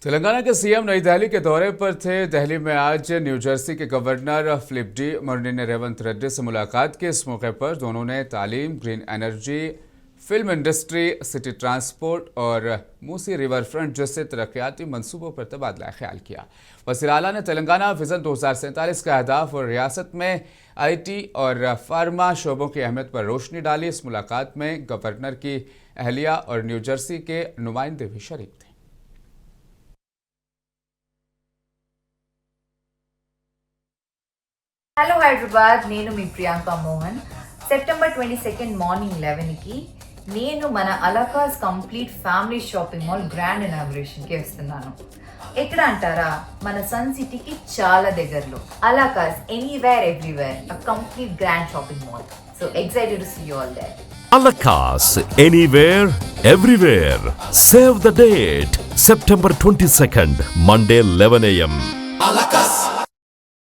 तेलंगाना के सीएम नई दिल्ली के दौरे पर थे। दिल्ली में आज न्यू जर्सी के गवर्नर फिलिप डी मर्नी ने रेवंत रेड्डी से मुलाकात की। इस मौके पर दोनों ने तालीम, green energy, film industry, city transport और मूसी रिवर फ्रंट जैसे तरक्याती मंसूबों पर तबादला ख्याल किया। वज़ीर आला ने तेलंगाना विजन 2047 के अहदाफ और रियासत में IT और फार्मा शोबों की अहमियत पर रोशनी डाली। इस मुलाकात में गवर्नर की अहलिया और न्यू जर्सी के नुमाइंदे भी शरीक थे। హలో హైదరాబాద్, నేను మీ ప్రియాంక మోహన్. సెప్టెంబర్ 22 మార్నింగ్ 11కి నేను మన Alakas complete family shopping mall grand ఇనాగ్రేషన్కి వస్తున్నాను. ఎక్కడ అంటారా? మన సన్ సిటీకి చాలా దగ్గరలో Alakas anywhere everywhere, a complete grand shopping mall. So excited to see you all there. Alakas, anywhere, everywhere. Save the date. September 22nd, Monday 11 a.m. Alakas.